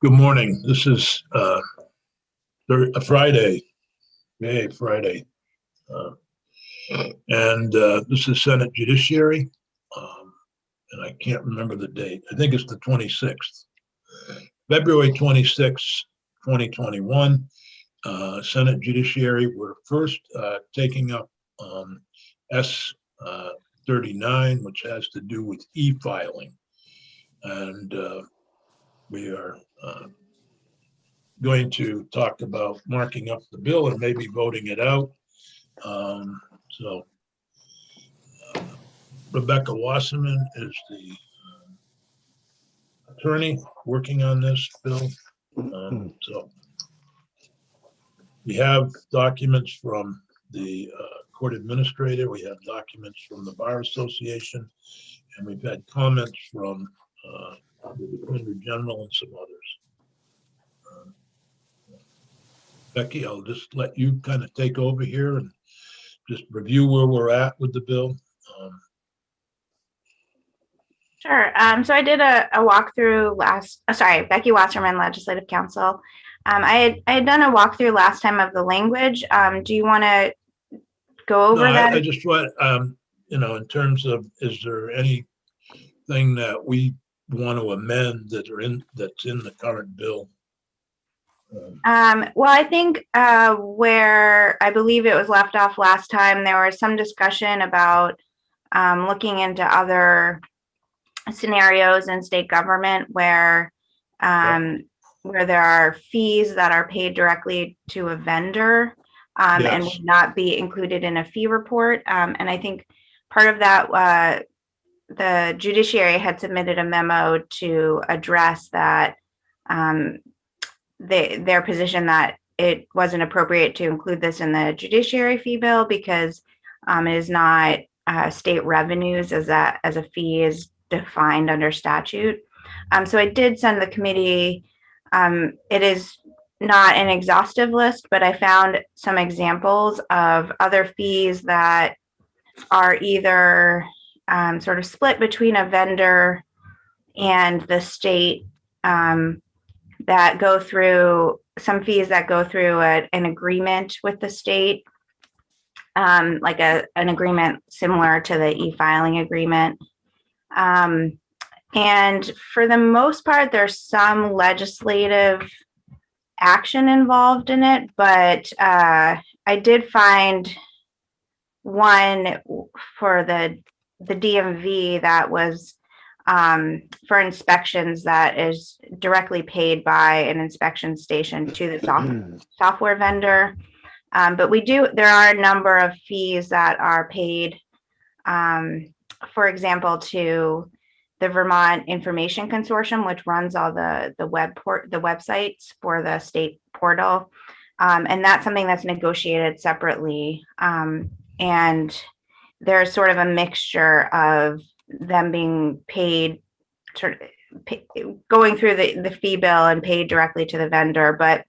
Good morning. This is a Friday. Yay, Friday. Uh, and This is Senate Judiciary. And I can't remember the date. I think it's the 26th. February 26th, 2021. Senate Judiciary, we're first taking up S 39, which has to do with e-filing. And we are going to talk about marking up the bill and maybe voting it out. So Rebecca Wasserman is the attorney working on this bill. So we have documents from the court administrator, we have documents from the Bar Association, and we've had comments from the Defender General and some others. Becky, I'll just let you kind of take over here and just review where we're at with the bill. Sure. So I did a walkthrough Becky Wasserman, Legislative Counsel. I had done a walkthrough last time of the language. Do you want to go over that? I just want, in terms of, is there anything that we want to amend that's in the current bill? Well, I think where I believe it was left off last time, there was some discussion about looking into other scenarios in state government where there are fees that are paid directly to a vendor and would not be included in a fee report. And I think part of that, the judiciary had submitted a memo to address that, their position that it wasn't appropriate to include this in the judiciary fee bill because it is not state revenues as a fee is defined under statute. So I did send the committee, it is not an exhaustive list, but I found some examples of other fees that are either sort of split between a vendor and the state, that go through some fees that go through an agreement with the state, like an agreement similar to the e-filing agreement. And for the most part, there's some legislative action involved in it, but I did find one for the DMV that was for inspections that is directly paid by an inspection station to the software vendor. But there are a number of fees that are paid, for example, to the Vermont Information Consortium, which runs all the websites for the state portal. And that's something that's negotiated separately. And there's sort of a mixture of them being paid, going through the fee bill and paid directly to the vendor. But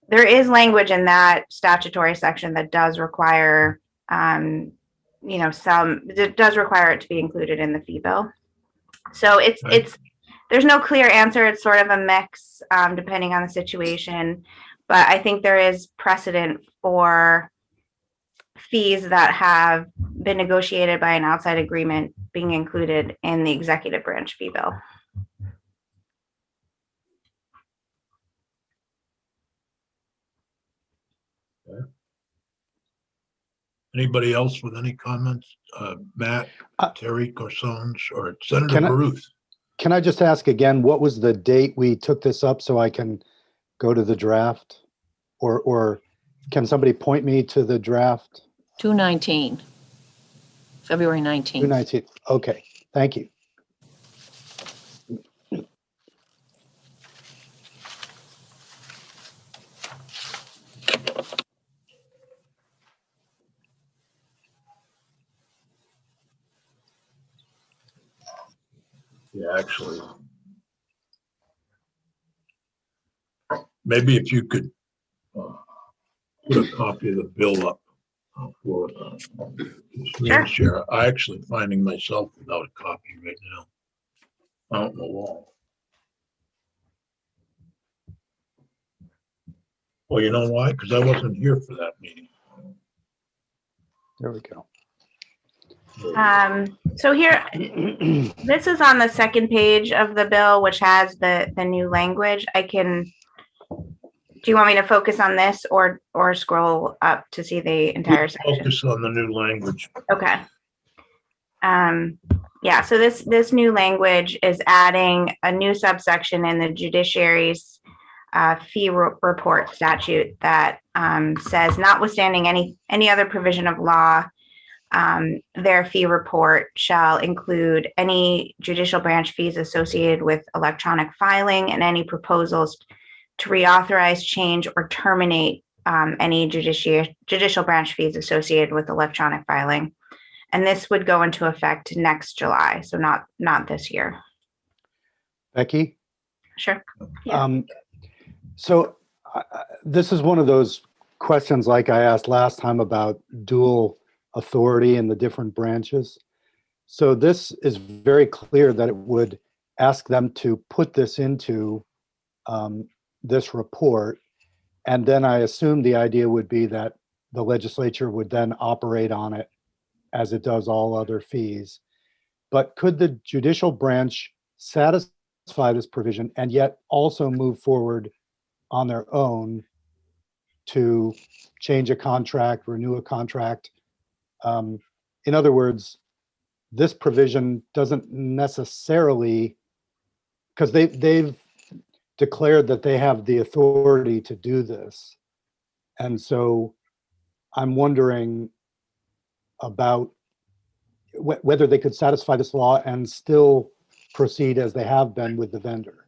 there is language in that statutory section that does require, it does require it to be included in the fee bill. So there's no clear answer. It's sort of a mix depending on the situation. But I think there is precedent for fees that have been negotiated by an outside agreement being included in the executive branch fee bill. Okay. Anybody else with any comments? Matt, Terry Corsones, or Senator Baruth? Can I just ask again, what was the date we took this up so I can go to the draft? Or can somebody point me to the draft? 2/19, February 19th. 2/19. Okay, thank you. Yeah, actually, maybe if you could put a copy of the bill up for screen share. I actually finding myself without a copy right now out in the wall. Well, you know why? Because I wasn't here for that meeting. There we go. So here, this is on the second page of the bill, which has the new language. Do you want me to focus on this or scroll up to see the entire section? Focus on the new language. Okay. Yeah, so this new language is adding a new subsection in the judiciary's fee report statute that says, notwithstanding any other provision of law, their fee report shall include any judicial branch fees associated with electronic filing and any proposals to reauthorize, change, or terminate any judicial branch fees associated with electronic filing. And this would go into effect next July, so not this year. Becky? Sure. Yeah. So this is one of those questions like I asked last time about dual authority in the different branches. So this is very clear that it would ask them to put this into this report. And then I assume the idea would be that the legislature would then operate on it as it does all other fees. But could the judicial branch satisfy this provision and yet also move forward on their own to change a contract, renew a contract? In other words, this provision doesn't necessarily, because they've declared that they have the authority to do this. And so I'm wondering about whether they could satisfy this law and still proceed as they have been with the vendor.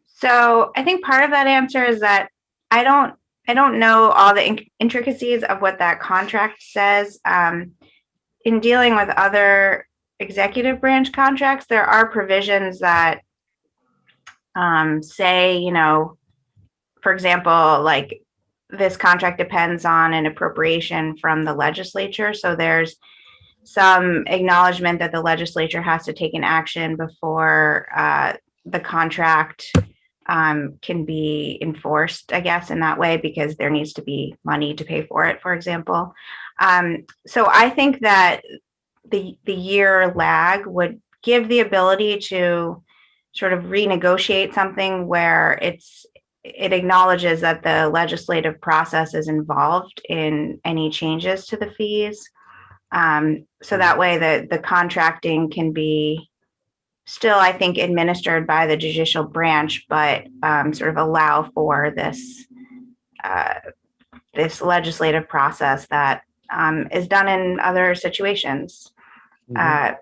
So I think part of that answer is that I don't know all the intricacies of what that contract says. In dealing with other executive branch contracts, there are provisions that say, for example, like this contract depends on an appropriation from the legislature. So there's some acknowledgement that the legislature has to take an action before the contract can be enforced, I guess, in that way, because there needs to be money to pay for it, for example. So I think that the year lag would give the ability to sort of renegotiate something where it acknowledges that the legislative process is involved in any changes to the fees. So that way the contracting can be still, I think, administered by the judicial branch, but sort of allow for this legislative process that is done in other situations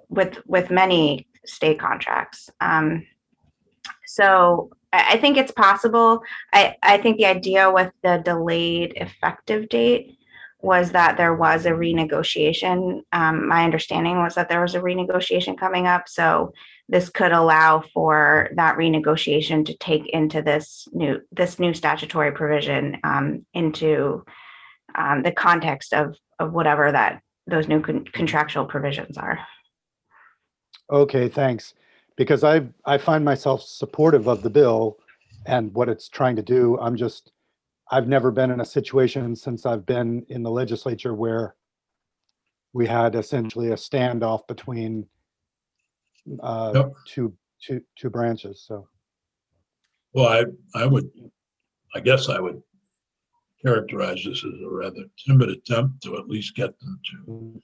with many state contracts. So I think it's possible. I think the idea with the delayed effective date was that there was a renegotiation. My understanding was that there was a renegotiation coming up. So this could allow for that renegotiation to take into this new statutory provision into the context of whatever those new contractual provisions are. Okay, thanks. Because I find myself supportive of the bill and what it's trying to do. I've never been in a situation since I've been in the legislature where we had essentially a standoff between two branches. So, well, I guess I would characterize this as a rather timid attempt to at least get them to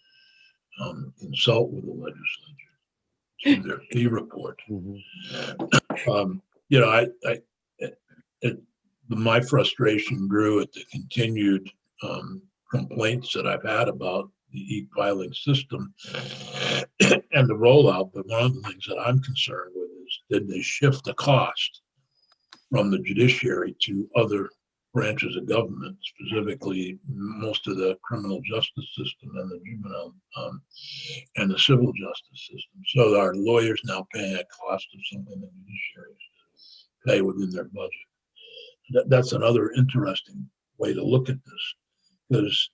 consult with the legislature through their fee report. My frustration grew at the continued complaints that I've had about the e-filing system and the rollout. But one of the things that I'm concerned with is, did they shift the cost from the judiciary to other branches of government, specifically most of the criminal justice system and the juvenile and the civil justice system? So our lawyers now paying a cost of something the judiciary pay within their budget. That's another interesting way to look at this, because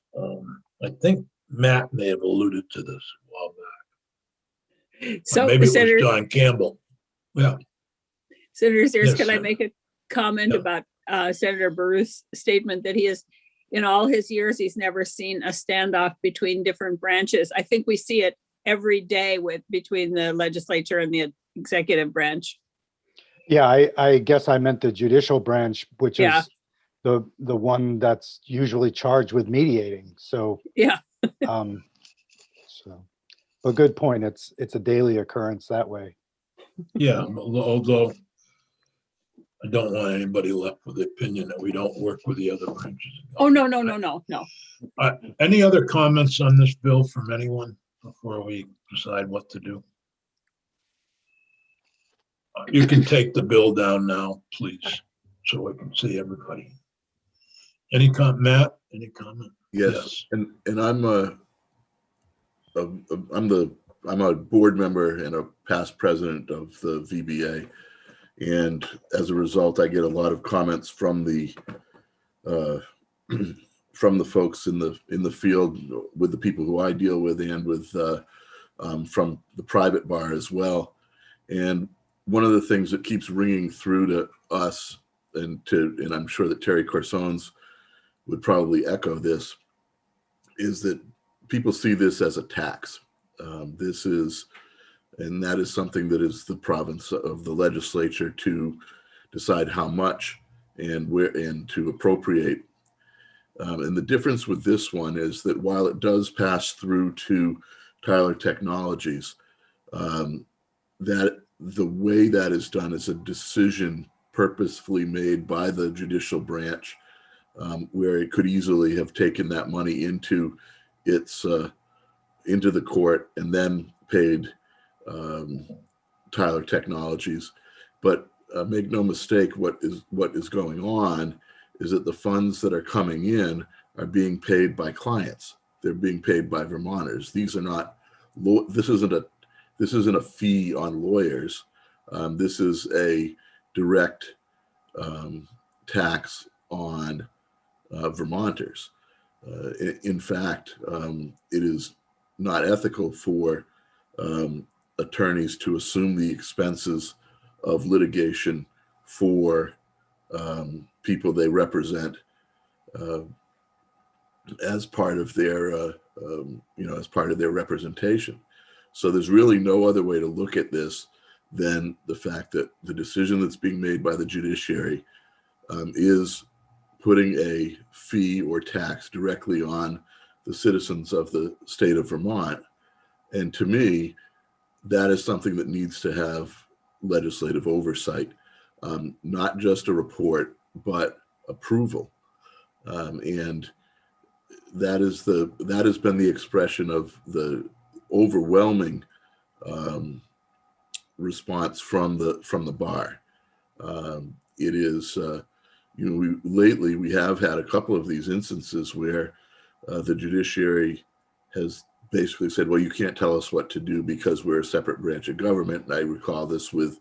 I think Matt may have alluded to this a while back. So maybe Senator, it was John Campbell. Yeah. Senator Sears, Yes, can I Senator. make a comment Yeah. about Senator Baruth's statement that he is, in all his years, he's never seen a standoff between different branches. I think we see it every day between the legislature and the executive branch. Yeah, I guess I meant the judicial branch, which Yeah. is the one that's usually charged with mediating. So, Yeah. But good point. It's a daily occurrence that way. Yeah, although I don't want anybody left with the opinion that we don't work with the other branches. Oh, no. Any other comments on this bill from anyone before we decide what to do? You can take the bill down now, please, so I can see everybody. Matt, any comment? Yes. And I'm a board member and a past president of the VBA. And as a result, I get a lot of comments from the folks in the field, with the people who I deal with, and with from the private bar as well. And one of the things that keeps ringing through to us, and I'm sure that Terry Corsones would probably echo this, is that people see this as a tax. And that is something that is the province of the legislature to decide how much and where and to appropriate. And the difference with this one is that while it does pass through to Tyler Technologies, that the way that is done is a decision purposefully made by the judicial branch, where it could easily have taken that money into the court and then paid Tyler Technologies. But make no mistake, what is going on is that the funds that are coming in are being paid by clients. They're being paid by Vermonters. These are not. This isn't a fee on lawyers. This is a direct tax on Vermonters. In fact, it is not ethical for attorneys to assume the expenses of litigation for people they represent as part of their representation. So there's really no other way to look at this than the fact that the decision that's being made by the judiciary is putting a fee or tax directly on the citizens of the state of Vermont. And to me, that is something that needs to have legislative oversight, not just a report, but approval. And that has been the expression of the overwhelming response from the bar. It is, lately we have had a couple of these instances where the judiciary has basically said, well, you can't tell us what to do because we're a separate branch of government. And I recall this with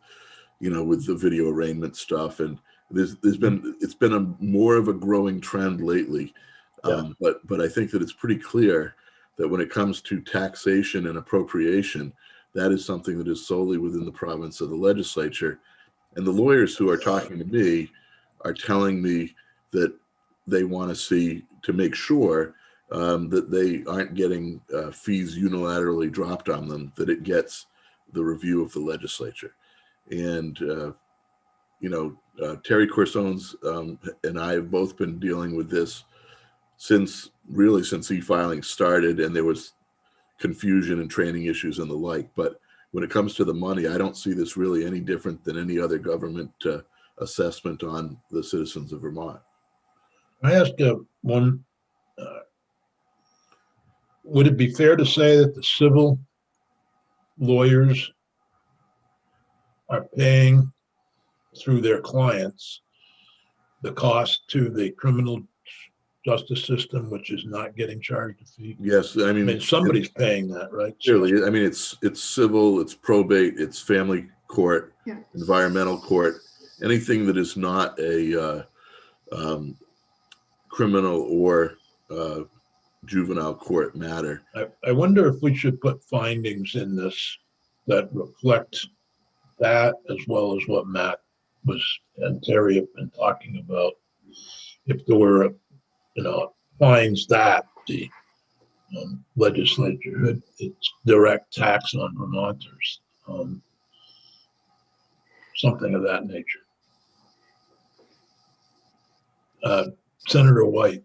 the video arraignment stuff. And it's been a more of a growing trend lately. Yeah. But I think that it's pretty clear that when it comes to taxation and appropriation, that is something that is solely within the province of the legislature. And the lawyers who are talking to me are telling me that they want to see, to make sure that they aren't getting fees unilaterally dropped on them, that it gets the review of the legislature. And, Terry Corsones and I have both been dealing with this since e-filing started, and there was confusion and training issues and the like. But when it comes to the money, I don't see this really any different than any other government assessment on the citizens of Vermont. I ask one, would it be fair to say that the civil lawyers are paying through their clients the cost to the criminal justice system, which is not getting charged a fee? Yes, I mean somebody's paying that, right? Clearly, I mean it's civil, it's probate, it's family court, Yeah. environmental court, anything that is not a criminal or juvenile court matter. I wonder if we should put findings in this that reflect that, as well as what Matt and Terry have been talking about if there were, fines that the legislature, it's direct tax on Vermonters, something of that nature. Senator White.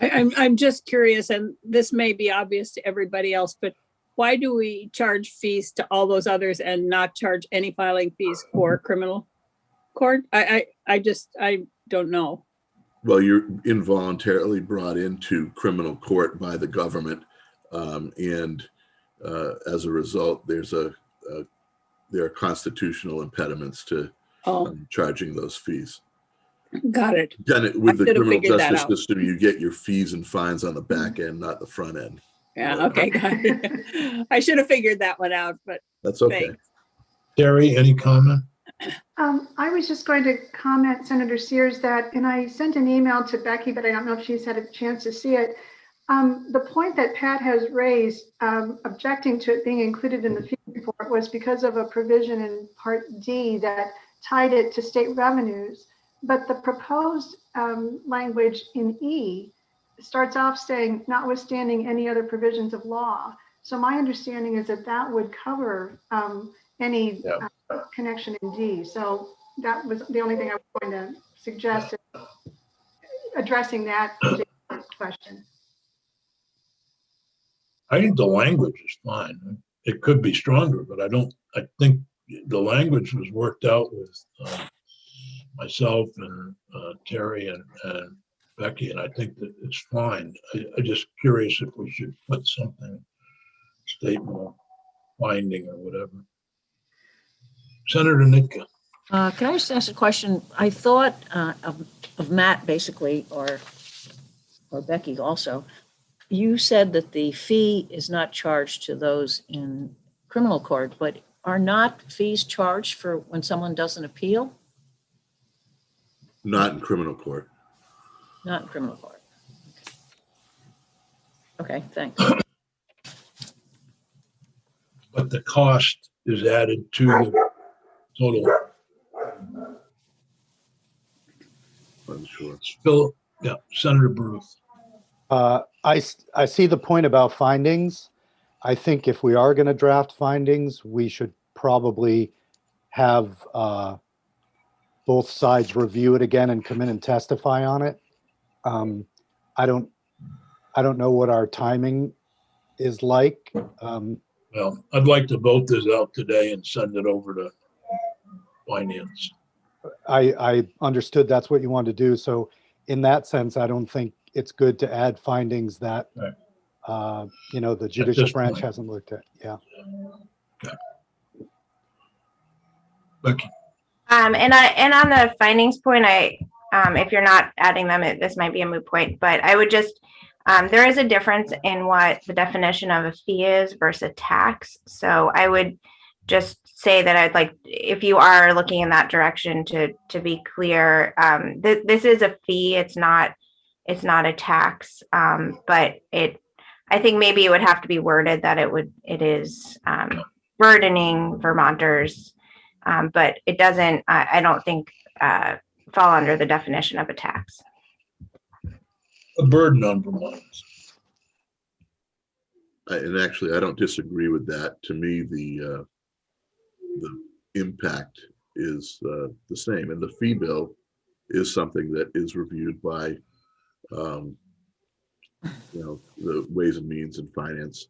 I'm just curious, and this may be obvious to everybody else, but why do we charge fees to all those others and not charge any filing fees for criminal court? I don't know. Well, you're involuntarily brought into criminal court by the government, and as a result, there are constitutional impediments to Oh, charging those fees. got it. With the I should have criminal figured that justice out. system, you get your fees and fines on the back end, not the front end. Yeah, okay, got it. I should have figured that one out, but That's okay. thanks. Terry, any comment? I was just going to comment, Senator Sears, that, and I sent an email to Becky, but I don't know if she's had a chance to see it. The point that Pat has raised, objecting to it being included in the fee report, was because of a provision in Part D that tied it to state revenues. But the proposed language in E starts off saying, notwithstanding any other provisions of law. So my understanding is that that would cover any connection in D. So that was the only thing I was going to suggest, addressing that particular question. I think the language is fine. It could be stronger, but I think the language was worked out with myself and Terry and Becky, and I think that it's fine. I'm just curious if we should put something, statement, finding or whatever. Senator Nitka. Can I just ask a question? I thought of Matt basically, or Becky also. You said that the fee is not charged to those in criminal court, but are not fees charged for when someone does an appeal? Not in criminal court. Not in criminal court. Okay, thanks. But the cost is added to the total. I'm sure. Phil, Senator Bruce. I see the point about findings. I think if we are going to draft findings, we should probably have both sides review it again and come in and testify on it. I don't know what our timing is like. Well, I'd like to vote this out today and send it over to finance. I understood that's what you wanted to do. So in that sense, I don't think it's good to add findings that, Right. The judicial this branch point. hasn't looked at. Yeah. Okay. Becky. And on the findings point, if you're not adding them, this might be a moot point, but I would just, there is a difference in what the definition of a fee is versus tax. So I would just say that I'd like, if you are looking in that direction, to be clear, this is a fee. It's not a tax, but I think maybe it would have to be worded that it is burdening Vermonters, but it doesn't, I don't think, fall under the definition of a tax. A burden on Vermonters. And actually, I don't disagree with that. To me, the impact is the same, and the fee bill is something that is reviewed by the Ways and Means and Finance.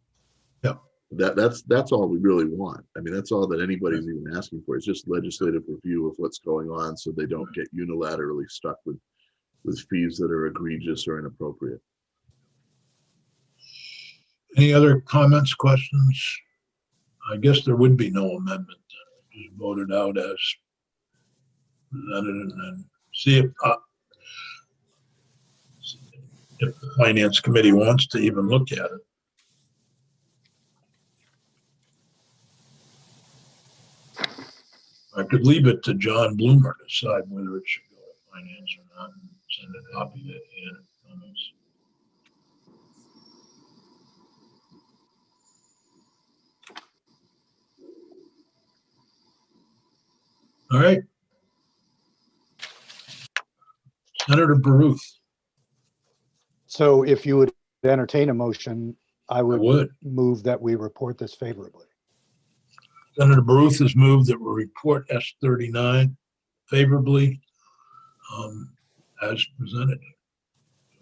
Yeah. That's all we really want. I mean, that's all that anybody's even asking for. It's just legislative review of what's going on, so they don't get unilaterally stuck with fees that are egregious or inappropriate. Any other comments, questions? I guess there would be no amendment. Just voted out as presented, and then see if the Finance Committee wants to even look at it. I could leave it to John Bloomer to decide whether it should go to Finance or not, and send a copy to Ann. All right, Senator Baruth, So if you would entertain a motion, I I would would. move that we report this favorably. Senator Baruth has moved that we report S39 favorably as presented.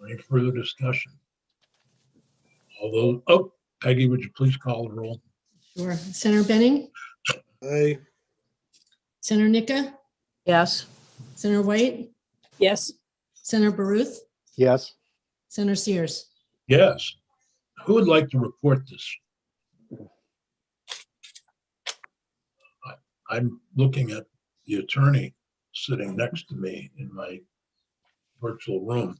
Any further discussion? Although, oh, Peggy, would you please call the roll? Sure. Senator Benning, Aye. Senator Nika, Yes, Senator White, Yes, Senator Baruth, Yes, Senator Sears. Yes. Who would like to report this? I'm looking at the attorney sitting next to me in my virtual room.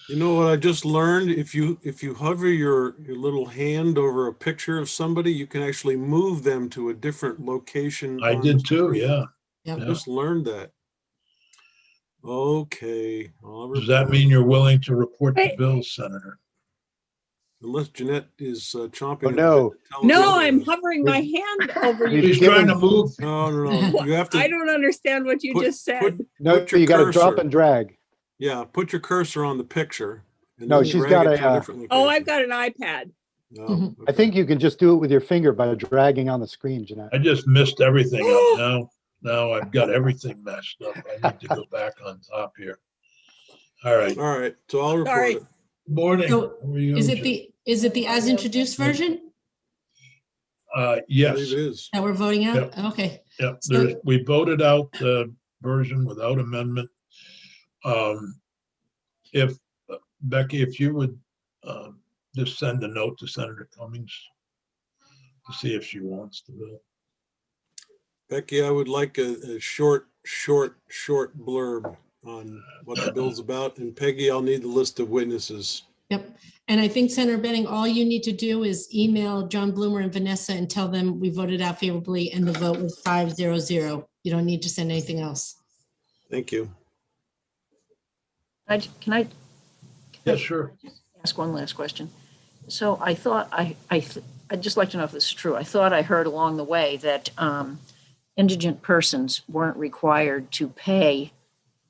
You know what I just learned? If you hover your little hand over a picture of somebody, you can actually move them to a different location. I on did the too, screen. yeah. Yep. I just learned that. Okay. Does that mean you're willing to report the Wait. bill, Senator? Unless Jeanette is chomping. Oh, at the no. bit to tell us no, what it I'm is. hovering my hand over We've you. He's trying to given- move. No. You have to. I don't understand what you just said. no, Put your you got to drop cursor. and drag. Yeah, put your cursor on the picture. And No, then she's drag got it to a, different Oh, location. I've got an iPad. Oh, I okay. think you can just do it with your finger by dragging on the screen, Jeanette. I just missed everything up. Now I've got everything messed up. I need to go back on top here. All right. All right, so I'll report Sorry. it. Morning. So, How are you, Is it Jim? the as introduced version I Yes. believe it is. that we're voting out? Okay. Yep, So- we voted out the version without amendment. If, Becky, if you would just send a note to Senator Cummings to see if she wants the bill. Becky, I would like a short blurb on what the bill's about. And Peggy, I'll need the list of witnesses. Yep. And I think Senator Benning, all you need to do is email John Bloomer and Vanessa and tell them we voted out favorably and the vote was 5-0-0. You don't need to send anything else. Thank you. can I Yeah, sure. ask one last question? So I thought, I'd just like to know if this is true. I thought I heard along the way that indigent persons weren't required to pay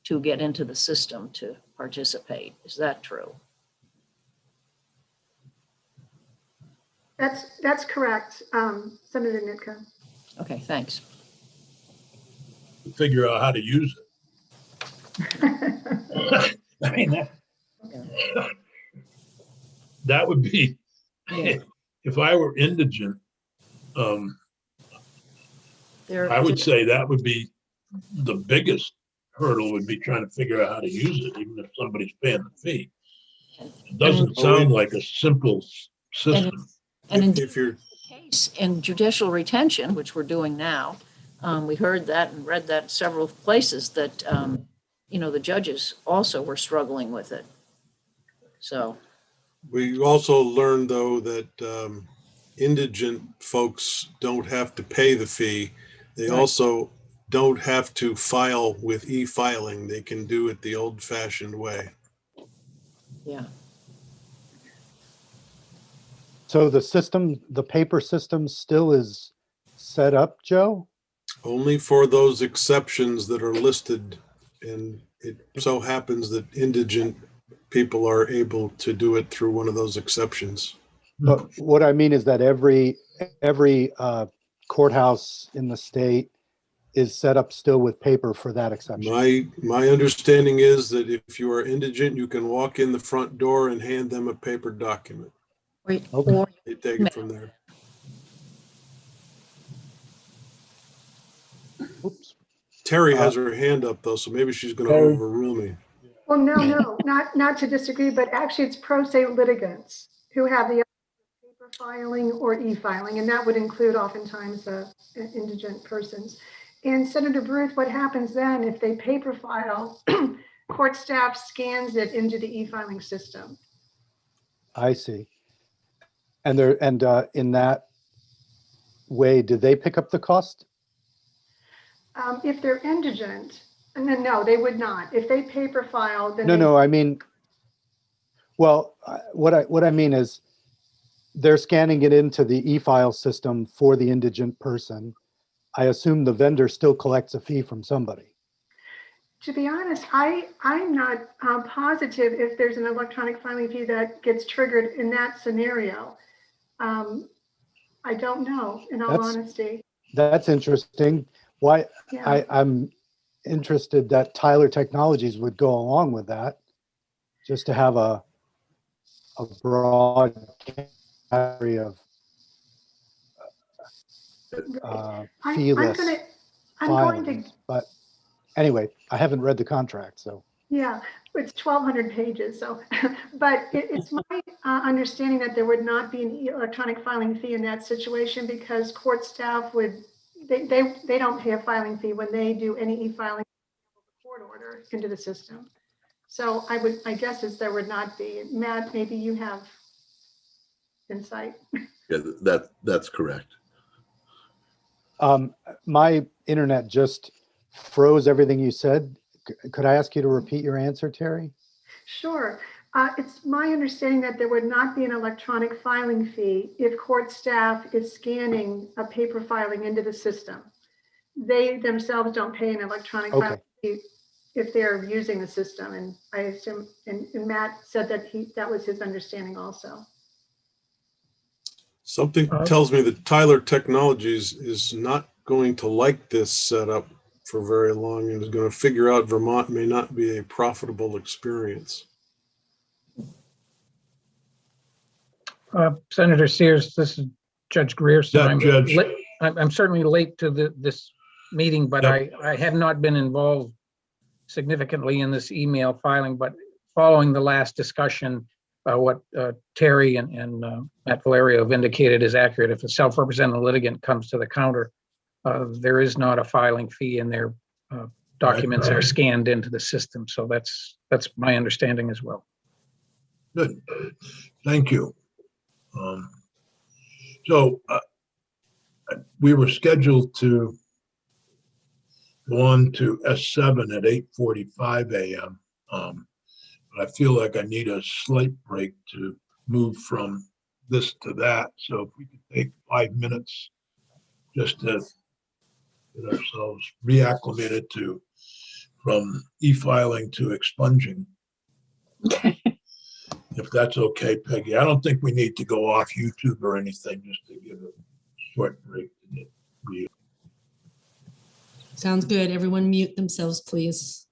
to get into the system to participate. Is that true? That's correct, Senator Nitka. Okay, thanks. Figure out how to use it. I mean, that would be, Yeah. if I were indigent, There- I would say that would be the biggest hurdle, would be trying to figure out how to use it, even if somebody's paying the fee. It doesn't sound like a simple system. And in If you're, case in judicial retention, which we're doing now, we heard that and read that several places that, the judges also were struggling with it. So, we also learned though that indigent folks don't have to pay the fee. They Right. also don't have to file with e-filing. They can do it the old fashioned way. yeah. So the system, the paper system still is set up, Joe? Only for those exceptions that are listed. And it so happens that indigent people are able to do it through one of those exceptions. But what I mean is that every courthouse in the state is set up still with paper for that exception. My understanding is that if you are indigent, you can walk in the front door and hand them a paper document. Okay. Or They take it from there. Oops. Terry has her hand up though, so maybe she's going to Terry. overrule me. Well, no, not to disagree, but actually it's pro se litigants who have the paper filing or e-filing, and that would include oftentimes indigent persons. And Senator Baruth, what happens then if they paper file, court staff scans it into the e-filing system? I see. And in that way, do they pick up the cost? If they're indigent, and then no, they would not. If they paper file, then No, I mean, well, what I mean is they're scanning it into the e-file system for the indigent person. I assume the vendor still collects a fee from somebody. To be honest, I'm not positive if there's an electronic filing fee that gets triggered in that scenario. I don't know, in all That's- honesty. That's interesting. Why, Yeah. I'm interested that Tyler Technologies would go along with that, just to have a broad category of I'm feeless going to, filings. But anyway, I haven't read the contract, so. yeah, it's 1,200 pages, so, but it's my understanding that there would not be an electronic filing fee in that situation because court staff would, they don't pay a filing fee when they do any e-filing court order into the system. So my guess is there would not be. Matt, maybe you have insight. Yeah, that's correct. My internet just froze everything you said. Could I ask you to repeat your answer, Terry? Sure. It's my understanding that there would not be an electronic filing fee if court staff is scanning a paper filing into the system. They themselves don't pay an electronic filing fee if they're using the system. And I assume, and Matt said that that was his understanding also. Something tells me that Tyler Technologies is not going to like this setup for very long and is going to figure out Vermont may not be a profitable experience. Senator Sears, this is Judge Grierson. Yeah, Judge. I'm certainly late to this meeting, but Yep. I have not been involved significantly in this email filing, but following the last discussion, what Terry and Matt Valerio have indicated is accurate. If a self-represented litigant comes to the counter, there is not a filing fee and their documents are scanned into the system. So that's my understanding as well. Good. Thank you. So we were scheduled to go on to S7 at 8:45 a.m. But I feel like I need a slight break to move from this to that. So if we could take 5 minutes just to get ourselves reacclimated from e-filing to expunging. Okay. If that's okay, Peggy. I don't think we need to go off YouTube or anything, just to give a short break. Sounds good. Everyone mute themselves, please.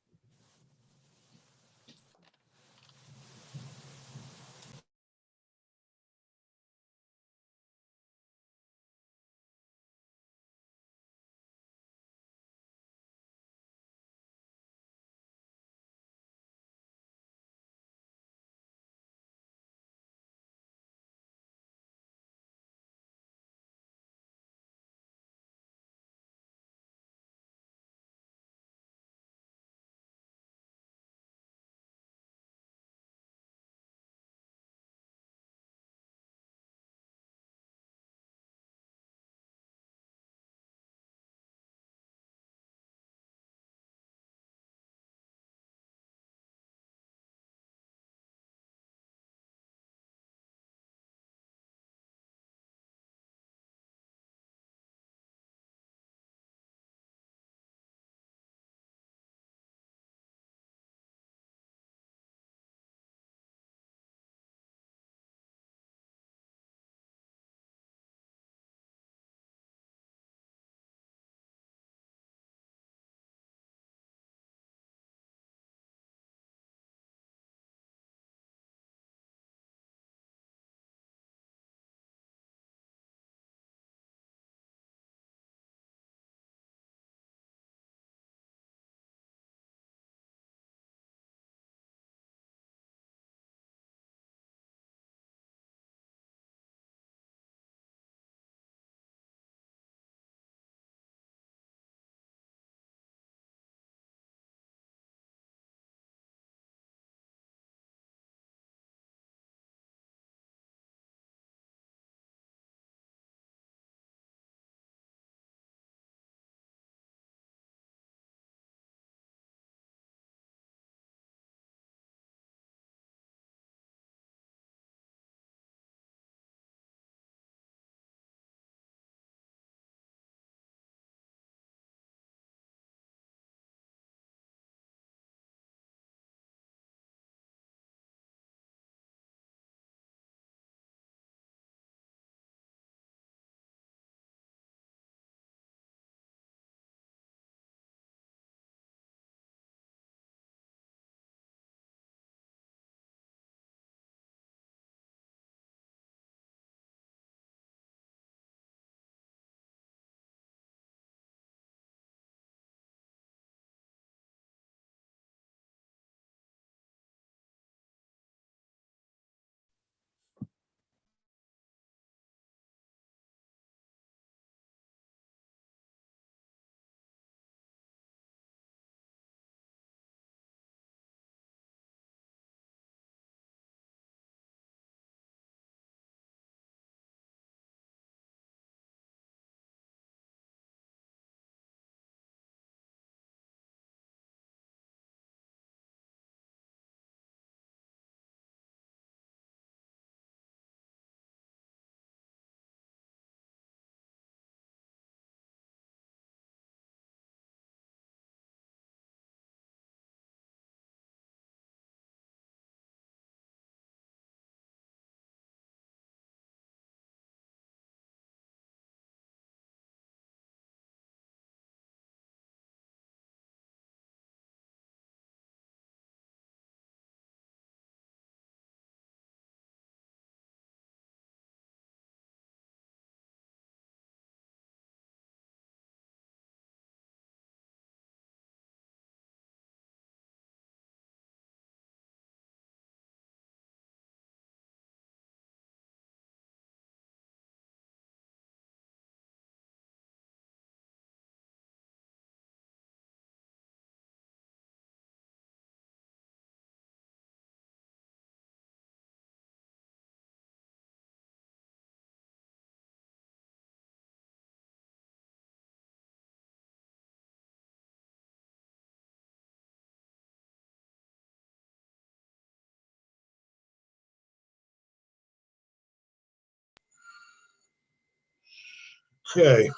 Okay.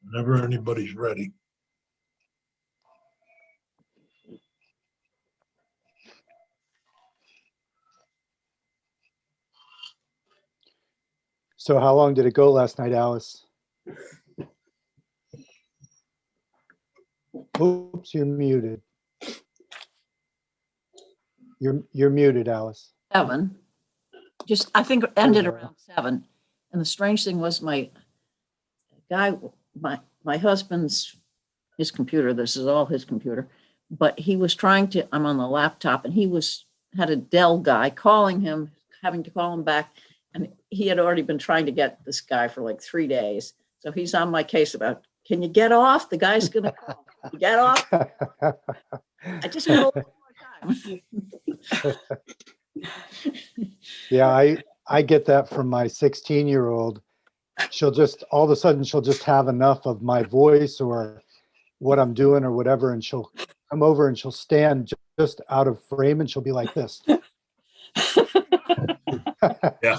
Whenever anybody's ready. So how long did it go last night, Alice? Oops, you're muted. You're muted, Alice. 7. Just, I think it ended around 7. And the strange thing was my husband's, his computer, this is all his computer, but he was trying to, I'm on the laptop, and had a Dell guy calling him, having to call him back. And he had already been trying to get this guy for like 3 days. So he's on my case about, can you get off? The guy's going to call. Can you get off? I just need a little more time. Yeah, I get that from my 16-year-old. She'll just, all of a sudden, she'll just have enough of my voice or what I'm doing or whatever, and she'll come over and she'll stand just out of frame and she'll be like this. Yeah,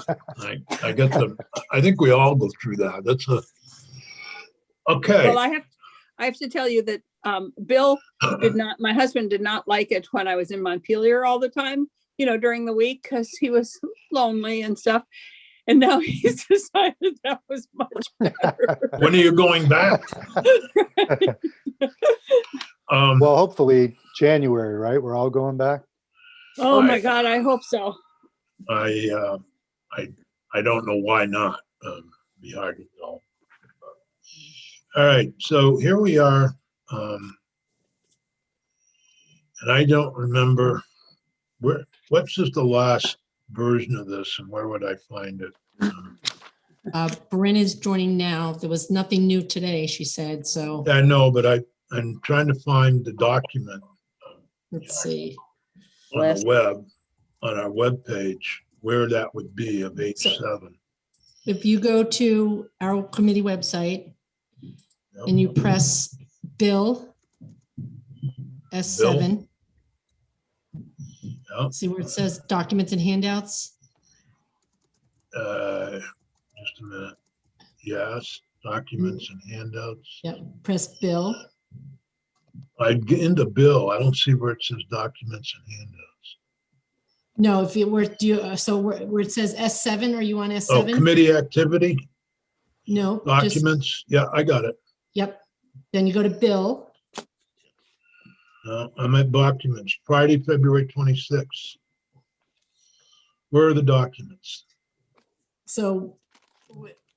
I get them. I think we all go through that. That's okay. Well, I have to tell you that Bill my husband did not like it when I was in Montpelier all the time, during the week, because he was lonely and stuff. And now he's decided that was much better. When are you going back? Well, hopefully January, right? We're all going back. Oh my God, I hope so. I don't know why not. Be hard to know. All right, so here we are. And I don't remember what's just the last version of this and where would I find it? Bryn is joining now. There was nothing new today, she said, so I know, but I'm trying to find the document let's see. on the web, on our webpage, where that would be of H7. If you go to our committee website and you press Bill S7, Yep. see where it says documents and handouts? Just a minute. Yes, documents and handouts. Yep, press Bill. I get into Bill. I don't see where it says documents and handouts. No, if it were, where it says S7, are you on Oh, S7? committee activity, No. documents. Yeah, I got it. Yep. Then you go to Bill. I'm at documents, Friday, February 26th. Where are the documents? So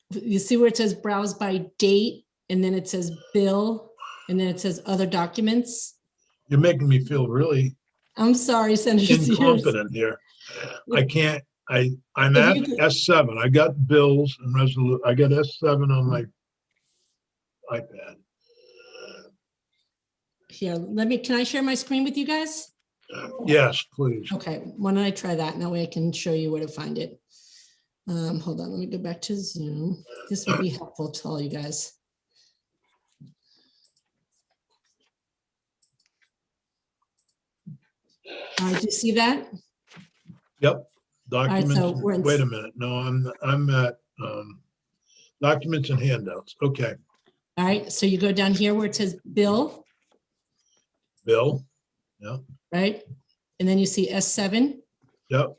you see where it says browse by date, and then it says Bill, and then it says other documents. You're making me feel really I'm sorry, Senator Sears. incompetent here. I can't, I'm If at you could- S7. I got bills and I got S7 on my iPad. Here, can I share my screen with you guys? Yes, please. Okay, why don't I try that? And that way I can show you where to find it. Hold on, let me go back to Zoom. This would be helpful to all you guys. All right, do you see that? Yep. right, Documents. so we're in- Wait a minute. No, I'm at documents and handouts. Okay. All right, so you go down here where it says Bill, Bill. Yep. right? And then you see S7, Yep.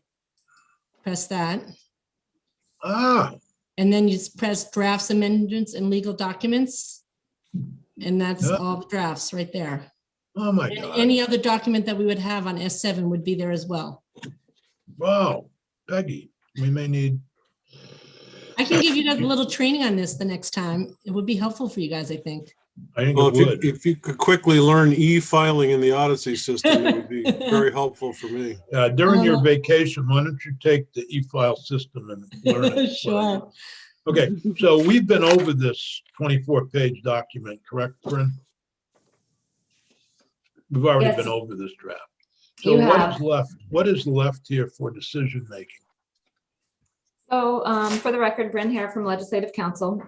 press that. Ah, And then you just press drafts, amendments, and legal documents. And that's Yep. all the drafts right there. oh my And God. any other document that we would have on S7 would be there as well. Wow. Peggy, we may need, I can give you a little training on this the next time. It would be helpful for you guys, I think. I think Well, it would. if you could quickly learn e-filing in the Odyssey system, it would be very helpful for me. During your vacation, why don't you take the e-file system and learn it? Sure. Okay, so we've been over this 24-page document, correct, Bryn? We've already Yes. been over this draft. So You what have. is left? What is left here for decision making? So for the record, Bryn here from Legislative Council.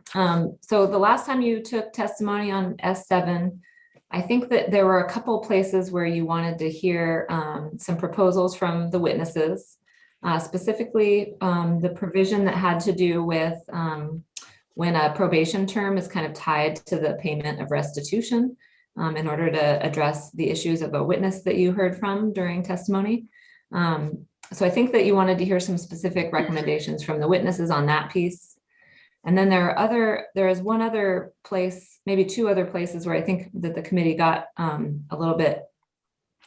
So the last time you took testimony on S7, I think that there were a couple places where you wanted to hear some proposals from the witnesses. specifically the provision that had to do with when a probation term is kind of tied to the payment of restitution in order to address the issues of a witness that you heard from during testimony. So I think that you wanted to hear some specific recommendations from the witnesses on that piece. And then there is one other place, maybe two other places where I think that the committee got a little bit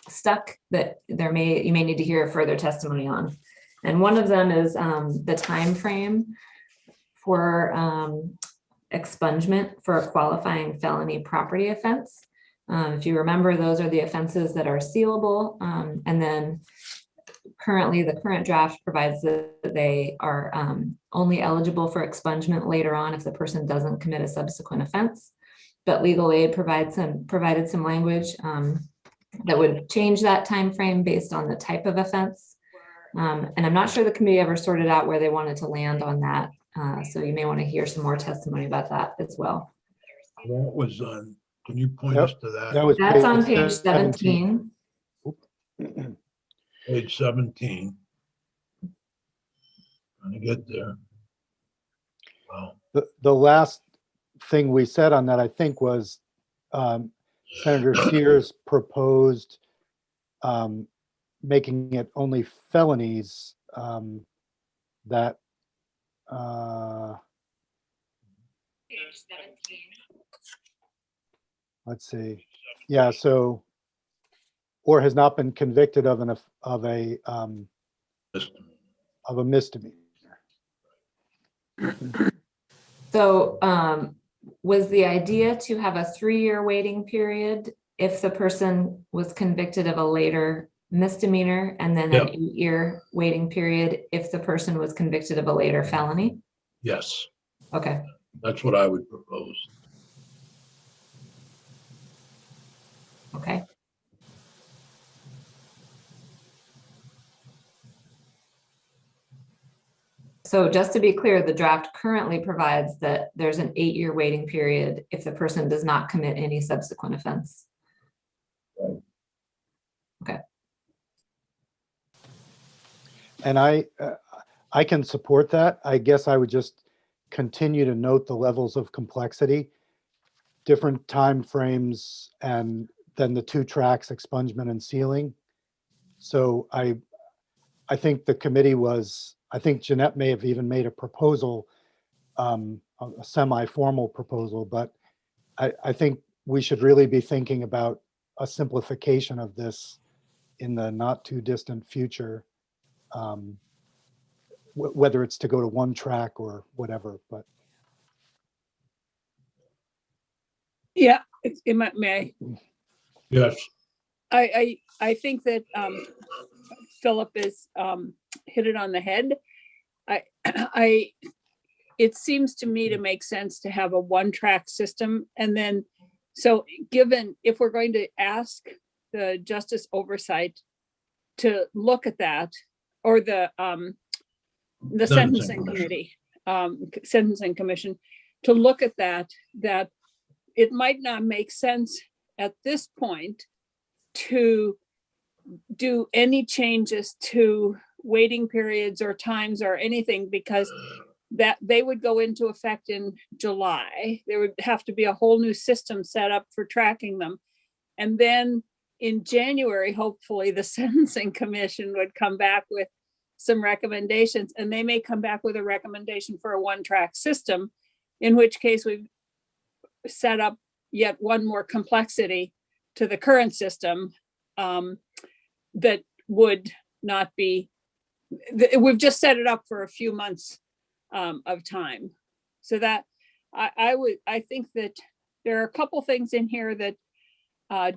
stuck that you may need to hear further testimony on. And one of them is the time frame for expungement for a qualifying felony property offense. If you remember, those are the offenses that are sealable. And then currently the current draft provides that they are only eligible for expungement later on if the person doesn't commit a subsequent offense. But legal aid provided some language that would change that time frame based on the type of offense. And I'm not sure the committee ever sorted out where they wanted to land on that. So you may want to hear some more testimony about that as well. That was on, can you point us to that? That was That's on page 17. Page 17. Trying to get there. Wow. The last thing we said on that, I think, was Senator Sears proposed making it only felonies that let's see. Yeah, so or has not been convicted of a misdemeanor. So was the idea to have a 3-year waiting period if the person was convicted of a later misdemeanor, and then an 8-year waiting period if the person was convicted of a later felony? Yes, Okay. that's what I would propose. Okay. So just to be clear, the draft currently provides that there's an 8-year waiting period if the person does not commit any subsequent offense. Right. Okay. And I can support that. I guess I would just continue to note the levels of complexity, different time frames, and then the 2 tracks, expungement and sealing. So I think the committee was, I think Jeanette may have even made a proposal, a semi-formal proposal, but I think we should really be thinking about a simplification of this in the not too distant future, whether it's to go to 1 track or whatever, but. Yeah, may Yes, I think that Philip is hit it on the head. It seems to me to make sense to have a 1-track system, and then so given if we're going to ask the Justice Oversight to look at that, or the Sentencing Committee, Sentencing Commission, to look at that it might not make sense at this point to do any changes to waiting periods or times or anything, because that they would go into effect in July. There would have to be a whole new system set up for tracking them. And then in January, hopefully the Sentencing Commission would come back with some recommendations, and they may come back with a recommendation for a 1-track system, in which case we've set up yet one more complexity to the current system that would not be, we've just set it up for a few months of time. So that I think that there are a couple things in here that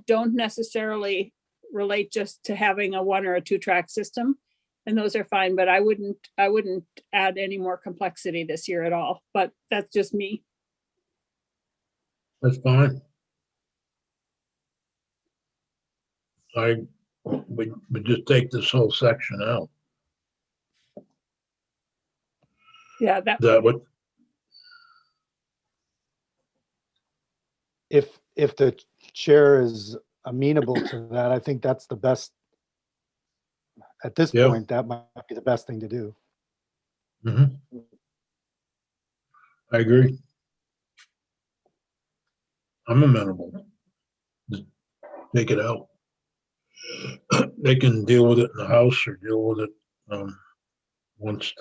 don't necessarily relate just to having a 1 or a 2-track system, and those are fine, but I wouldn't add any more complexity this year at all, but that's just me. that's fine. We just take this whole section out. Yeah, That would, If the chair is amenable to that, I think that's the best. at this Yeah. point, that might be the best thing to do. Mhm. I agree. I'm amenable. Just take it out. They can deal with it in the house or deal with it once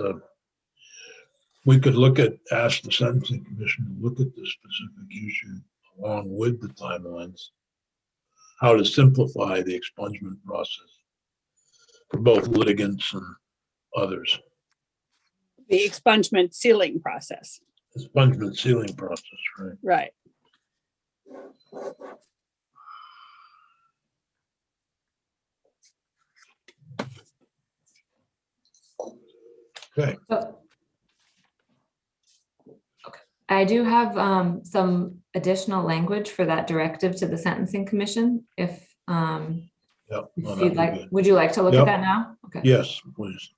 we could ask the Sentencing Commission to look at this specific issue along with the timelines, how to simplify the expungement process for both litigants and others. The expungement sealing process. Expungement sealing process, right? Right. Okay. I do have some additional language for that directive to the Sentencing Commission. If Yep. Well, you'd that'd be like, good. would you like to look Yep. at that now? Okay. Yes, please.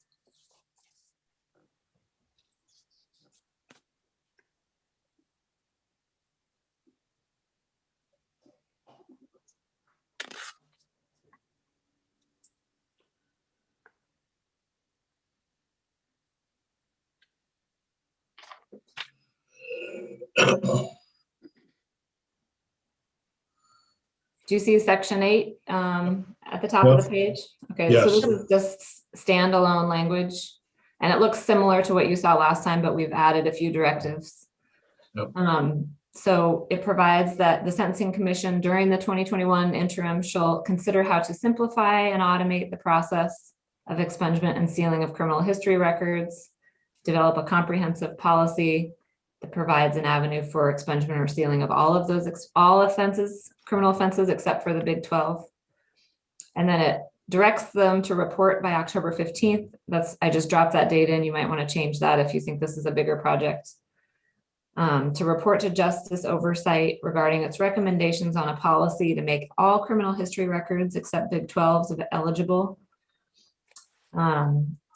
Do you see section 8 at the top of Yes. the page? Okay, so Yes. this is just standalone language, and it looks similar to what you saw last time, but we've added a few directives. Yep. So it provides that the Sentencing Commission during the 2021 interim shall consider how to simplify and automate the process of expungement and sealing of criminal history records, develop a comprehensive policy that provides an avenue for expungement or sealing of all of those, all offenses, criminal offenses, except for the Big 12. And then it directs them to report by October 15th. I just dropped that date in. You might want to change that if you think this is a bigger project. To report to justice oversight regarding its recommendations on a policy to make all criminal history records except Big 12s eligible.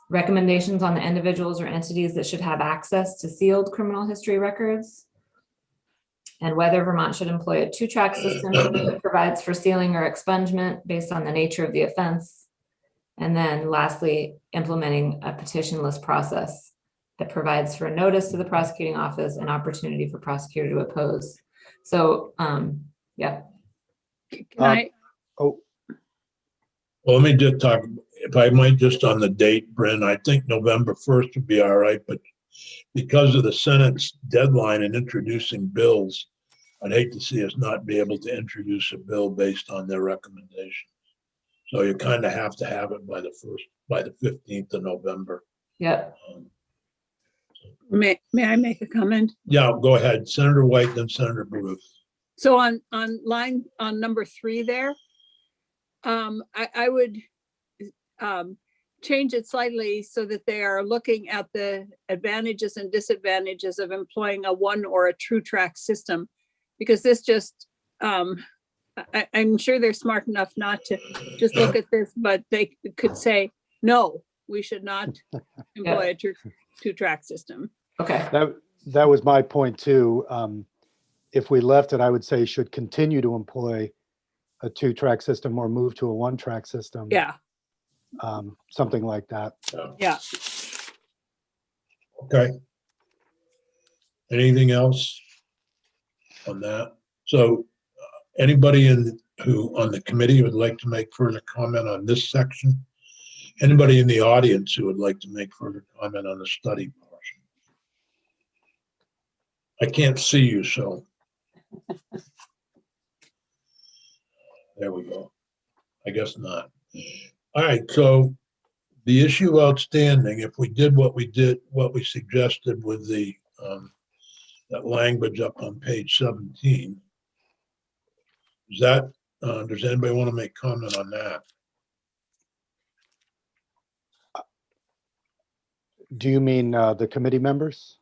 Recommendations on the individuals or entities that should have access to sealed criminal history records. And whether Vermont should employ a 2-track system that provides for sealing or expungement based on the nature of the offense. And then lastly, implementing a petitionless process that provides for notice to the prosecuting office and opportunity for prosecutor to oppose. So, yeah. Can I? Oh, Well, let me just talk, if I might, just on the date, Bryn, I think November 1st would be all right, but because of the Senate's deadline in introducing bills, I'd hate to see us not be able to introduce a bill based on their recommendations. So you kind of have to have it by the 15th of November. Yep. May I make a comment? Yeah, go ahead. Senator White, then Senator Baruch. So on number 3 there, I would change it slightly so that they are looking at the advantages and disadvantages of employing a 1 or a 2-track system, because this just, I'm sure they're smart enough not to just look at this, but they could say, no, we should not employ a 2-track system. Okay. that was my point too. If we left it, I would say should continue to employ a 2-track system or move to a 1-track system. Yeah. Something like that. Yeah. Okay. Anything else on that? So anybody who on the committee would like to make further comment on this section? Anybody in the audience who would like to make further comment on the study portion? I can't see you, so. There we go. I guess not. All right, so the issue outstanding, if we did what we suggested with the that language up on page 17, is that, does anybody want to make comment on that? Do you mean the committee members?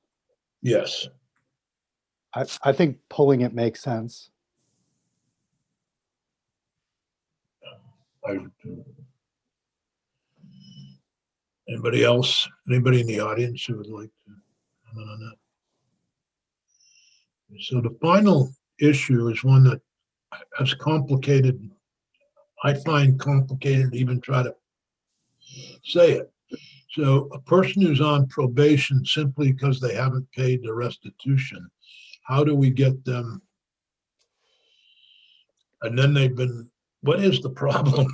Yes. I think pulling it makes sense. Anybody else? Anybody in the audience who would like to comment on that? So the final issue is one that has complicated, I find complicated to even try to say it. So a person who's on probation simply because they haven't paid the restitution, how do we get them? And then they've been, what is the problem?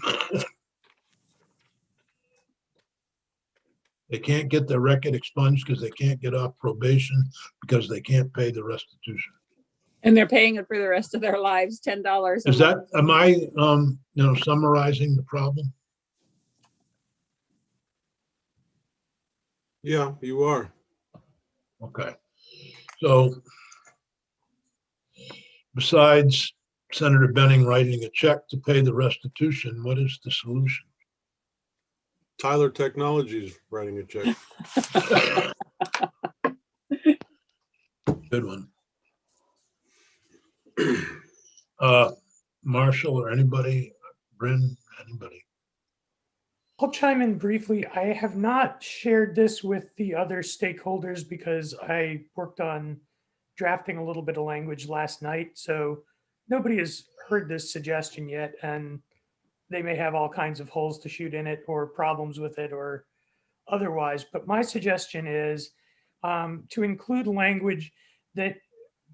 They can't get their record expunged because they can't get off probation because they can't pay the restitution. And they're paying it for the rest of their lives, $10. Is that, am I, summarizing the problem? Yeah, you are. Okay. So besides Senator Benning writing a check to pay the restitution, what is the solution? Tyler Technologies writing a check. Good one. Marshall or anybody, Bryn, anybody? I'll chime in briefly. I have not shared this with the other stakeholders because I worked on drafting a little bit of language last night. So nobody has heard this suggestion yet, and they may have all kinds of holes to shoot in it or problems with it or otherwise. But my suggestion is to include language that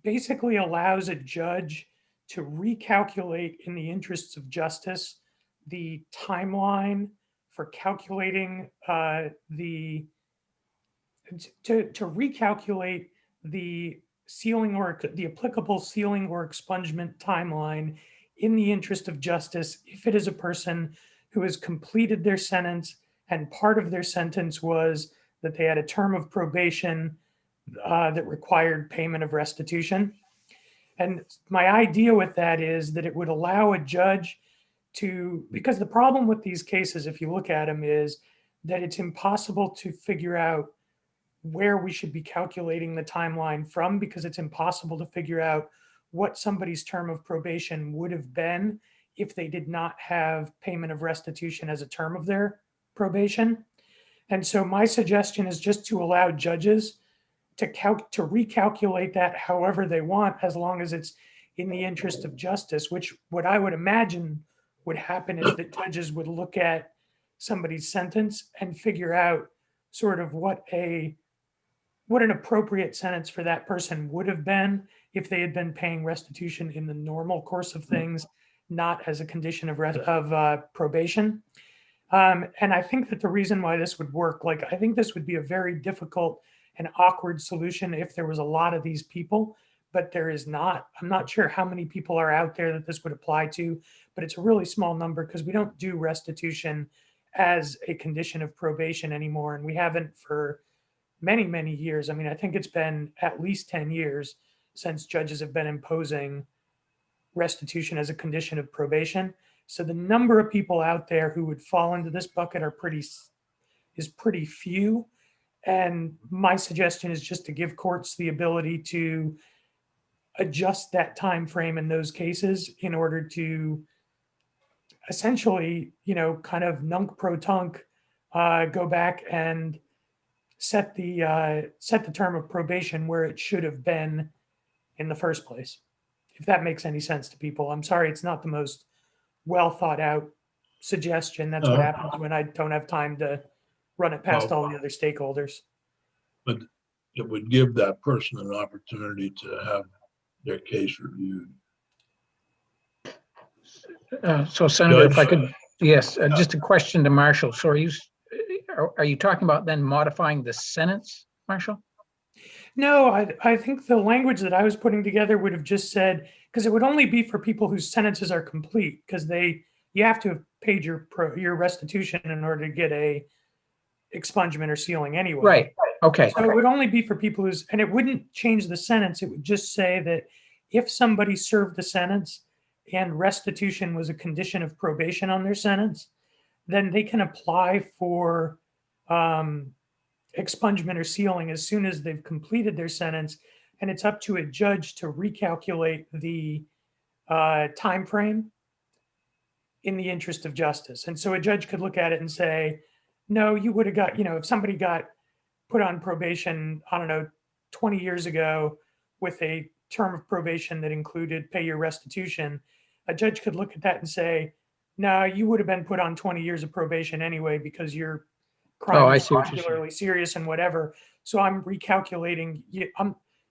basically allows a judge to recalculate in the interests of justice the timeline for calculating to recalculate the sealing or the applicable sealing or expungement timeline in the interest of justice if it is a person who has completed their sentence and part of their sentence was that they had a term of probation that required payment of restitution. And my idea with that is that it would allow a judge to, because the problem with these cases, if you look at them, is that it's impossible to figure out where we should be calculating the timeline from, because it's impossible to figure out what somebody's term of probation would have been if they did not have payment of restitution as a term of their probation. And so my suggestion is just to allow judges to recalculate that however they want, as long as it's in the interest of justice, which what I would imagine would happen is that judges would look at somebody's sentence and figure out sort of what an appropriate sentence for that person would have been if they had been paying restitution in the normal course of things, not as a condition of probation. And I think that the reason why this would work, like I think this would be a very difficult and awkward solution if there was a lot of these people, but there is not. I'm not sure how many people are out there that this would apply to, but it's a really small number because we don't do restitution as a condition of probation anymore. And we haven't for many, many years. I mean, I think it's been at least 10 years since judges have been imposing restitution as a condition of probation. So the number of people out there who would fall into this bucket is pretty few. And my suggestion is just to give courts the ability to adjust that time frame in those cases in order to essentially, kind of nunc pro tunc, go back and set the term of probation where it should have been in the first place. If that makes any sense to people. I'm sorry, it's not the most well thought out suggestion. That's what happens when I don't have time to run it past all the other stakeholders. But it would give that person an opportunity to have their case reviewed. So Senator, if I Judge? could, yes, just a question to Marshall. So are you talking about then modifying the sentence, Marshall? No, I think the language that I was putting together would have just said, because it would only be for people whose sentences are complete, because you have to have paid your restitution in order to get a expungement or sealing anyway. Right. Okay. So it would only be for people and it wouldn't change the sentence. It would just say that if somebody served the sentence and restitution was a condition of probation on their sentence, then they can apply for expungement or sealing as soon as they've completed their sentence. And it's up to a judge to recalculate the time frame in the interest of justice. And so a judge could look at it and say, no, you would have got, if somebody got put on probation, I don't know, 20 years ago with a term of probation that included pay your restitution, a judge could look at that and say, no, you would have been put on 20 years of probation anyway because your Oh, crime I is see what you're saying. particularly serious and whatever. So I'm recalculating.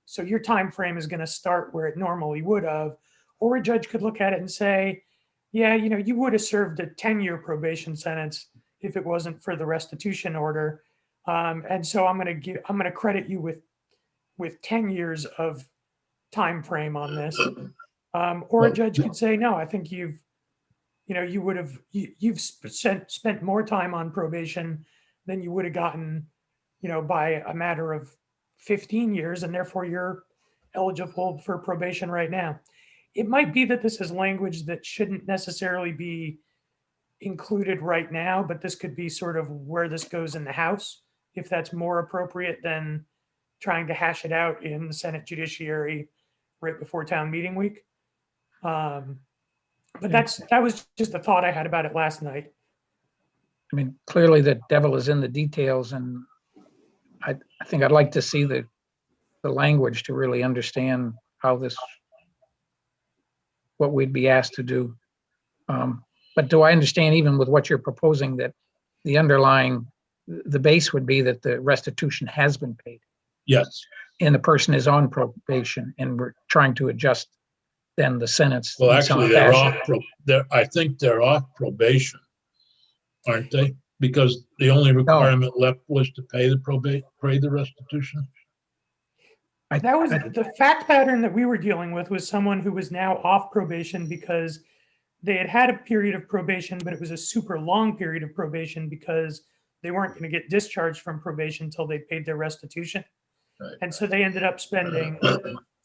So your time frame is going to start where it normally would have, or a judge could look at it and say, yeah, you would have served a 10-year probation sentence if it wasn't for the restitution order. And so I'm going to credit you with 10 years of time frame on this. Or a judge could say, no, I think you've spent more time on probation than you would have gotten, by a matter of 15 years, and therefore you're eligible for probation right now. It might be that this is language that shouldn't necessarily be included right now, but this could be sort of where this goes in the House, if that's more appropriate than trying to hash it out in the Senate Judiciary right before town meeting week. But that was just a thought I had about it last night. I mean, clearly the devil is in the details, and I think I'd like to see the language to really understand how what we'd be asked to do. But do I understand, even with what you're proposing, that the base would be that the restitution has been paid Yes. and the person is on probation, and we're trying to adjust then the sentence? Well, in some actually, they're fashion? off. I think they're off probation, aren't they? Because the only requirement left was to pay the restitution. That was the fact pattern that we were dealing with, was someone who was now off probation because they had a period of probation, but it was a super long period of probation because they weren't going to get discharged from probation until they paid their restitution. Right. And so they ended up spending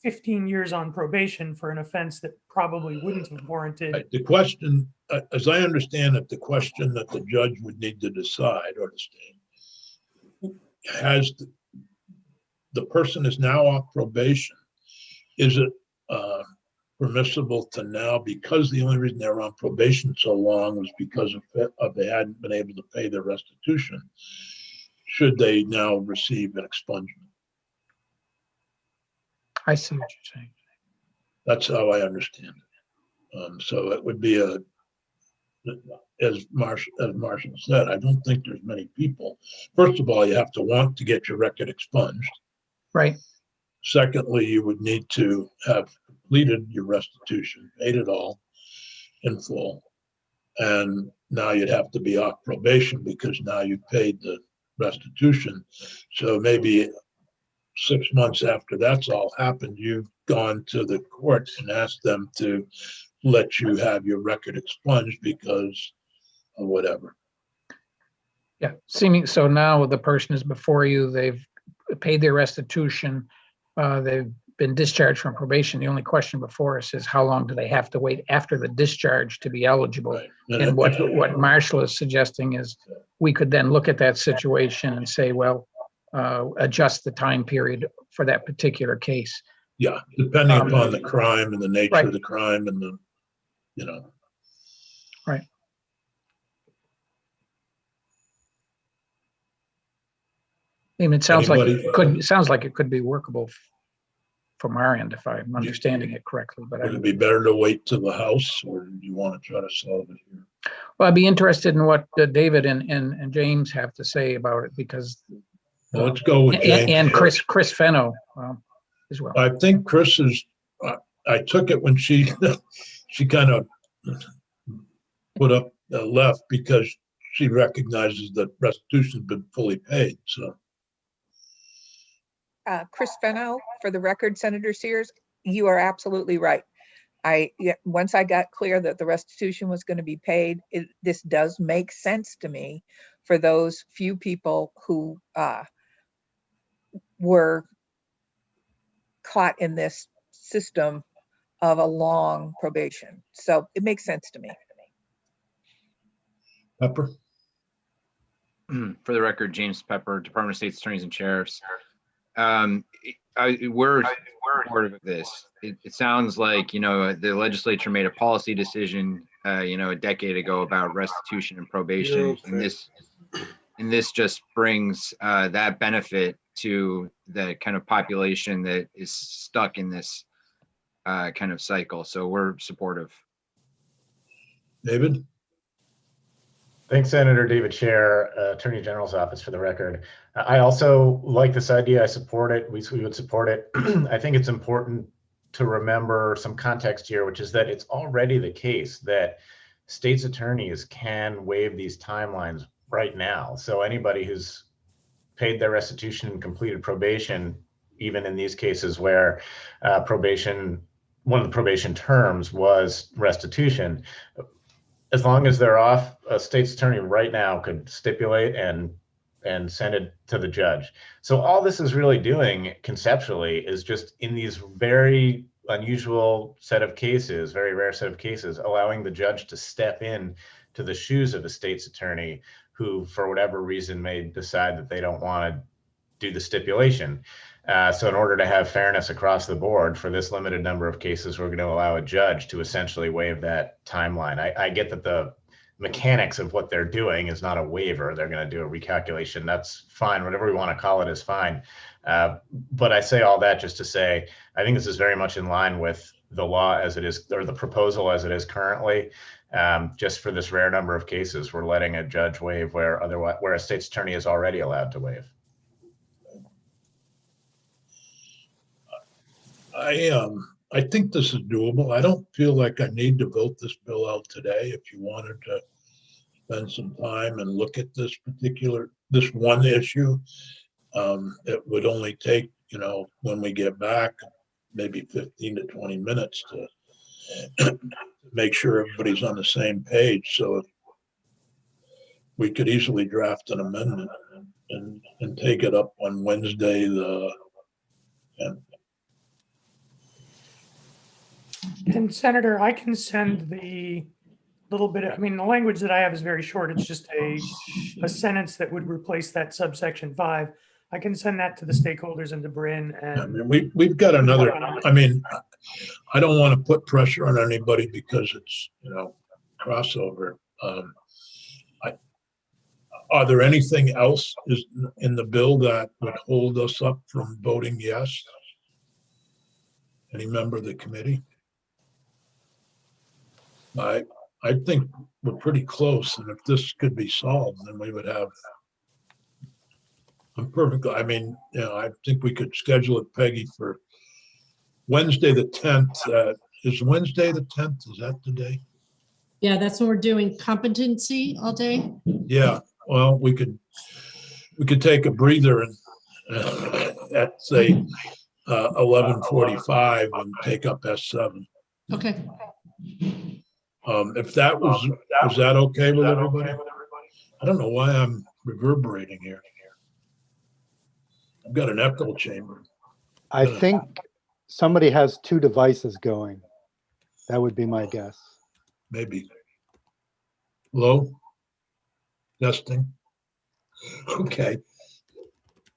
15 years on probation for an offense that probably wouldn't have warranted. Right. The question, as I understand it, the question that the judge would need to decide or to state, has the person is now off probation, is it permissible to now, because the only reason they were on probation so long was because of they hadn't been able to pay their restitution, should they now receive an expungement? I see what you're saying. That's how I understand it. So it would be as Marshall said, I don't think there's many people. First of all, you have to want to get your record expunged. Right. Secondly, you would need to have completed your restitution, paid it all in full. And now you'd have to be off probation because now you've paid the restitution. So maybe 6 months after that's all happened, you've gone to the court and asked them to let you have your record expunged because of whatever. Yeah, so now the person is before you, they've paid their restitution, they've been discharged from probation. The only question before us is how long do they have to wait after the discharge to be eligible? Right. And what Marshall is suggesting is we could then look at that situation and say, well, adjust the time period for that particular case. Yeah, depending upon the crime and the nature right. of the crime and the, Right. I mean, it sounds like it could be workable from our end, if I'm understanding it correctly. But would it be better to wait till the House, or do you want to try to solve it here? Well, I'd be interested in what David and James have to say about it, because well, let's go with James and Chris Fenno as well. I think Chris is. I took it when she kind of put up left because she recognizes that restitution's been fully paid. So. Chris Fenno, for the record, Senator Sears, you are absolutely right. Once I got clear that the restitution was going to be paid, this does make sense to me for those few people who were caught in this system of a long probation. So it makes sense to me. Pepper? For the record, James Pepper, Department of State Attorneys and Sheriffs. We're supportive of this. It sounds like, the legislature made a policy decision, a decade ago about restitution and probation. And this just brings that benefit to the kind of population that is stuck in this kind of cycle. So we're supportive. David? Thanks, Senator David Chair, Attorney General's Office, for the record. I also like this idea. I support it. We would support it. I think it's important to remember some context here, which is that it's already the case that state's attorneys can waive these timelines right now. So anybody who's paid their restitution and completed probation, even in these cases where one of the probation terms was restitution, as long as they're off, a state's attorney right now could stipulate and send it to the judge. So all this is really doing conceptually is just in these very unusual set of cases, very rare set of cases, allowing the judge to step in to the shoes of a state's attorney who, for whatever reason, may decide that they don't want to do the stipulation. So in order to have fairness across the board for this limited number of cases, we're going to allow a judge to essentially waive that timeline. I get that the mechanics of what they're doing is not a waiver. They're going to do a recalculation. That's fine. Whatever we want to call it is fine. But I say all that just to say, I think this is very much in line with the law as it is, or the proposal as it is currently. Just for this rare number of cases, we're letting a judge waive where a state's attorney is already allowed to waive. I think this is doable. I don't feel like I need to vote this bill out today. If you wanted to spend some time and look at this one issue, it would only take, when we get back, maybe 15 to 20 minutes to make sure everybody's on the same page. So if we could easily draft an amendment and take it up on Wednesday, the 10th. And Senator, I can send the little bit, the language that I have is very short. It's just a sentence that would replace that subsection 5. I can send that to the stakeholders and to Bryn. And we've got another, I don't want to put pressure on anybody because it's, crossover. Are there anything else in the bill that would hold us up from voting yes? Any member of the committee? I think we're pretty close, and if this could be solved, then we would have. I think we could schedule it, Peggy, for Wednesday the 10th. Is Wednesday the 10th? Is that the day? Yeah, that's when we're doing competency all day. Yeah. Well, we could take a breather and at say 11:45 and take up S7. Okay. If that was that okay with everybody? I don't know why I'm reverberating here. I've got an echo chamber. I think somebody has 2 devices going. That would be my guess. Maybe. Hello? Testing. Okay.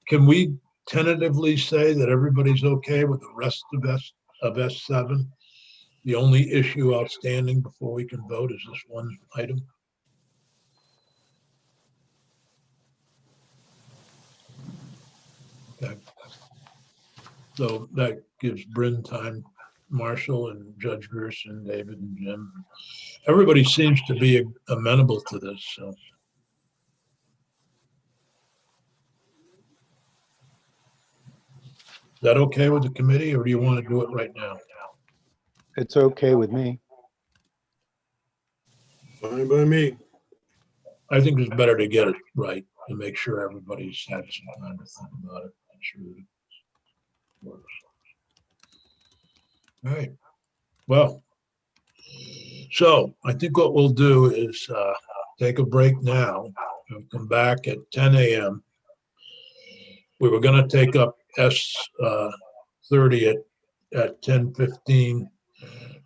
Can we tentatively say that everybody's okay with the rest of S7? The only issue outstanding before we can vote is this one item? Okay. So that gives Bryn time, Marshall and Judge Gerson, David and Jim. Everybody seems to be amenable to this, so. Is that okay with the committee, or do you want to do it right now? It's okay with me. Fine by me. I think it's better to get it right and make sure everybody's had some time to think about it. Make sure that it works. All right. Well, so I think what we'll do is take a break now and come back at 10 a.m. We were going to take up S30 at 10:15.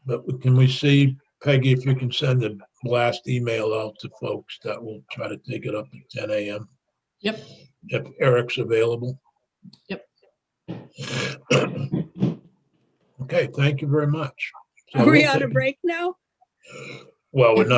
But can we see, Peggy, if you can send a blast email out to folks that will try to take it up at 10 a.m.? Yep. If Eric's available. Yep. Okay, thank you very much. Are we on a break now? Well, we're not.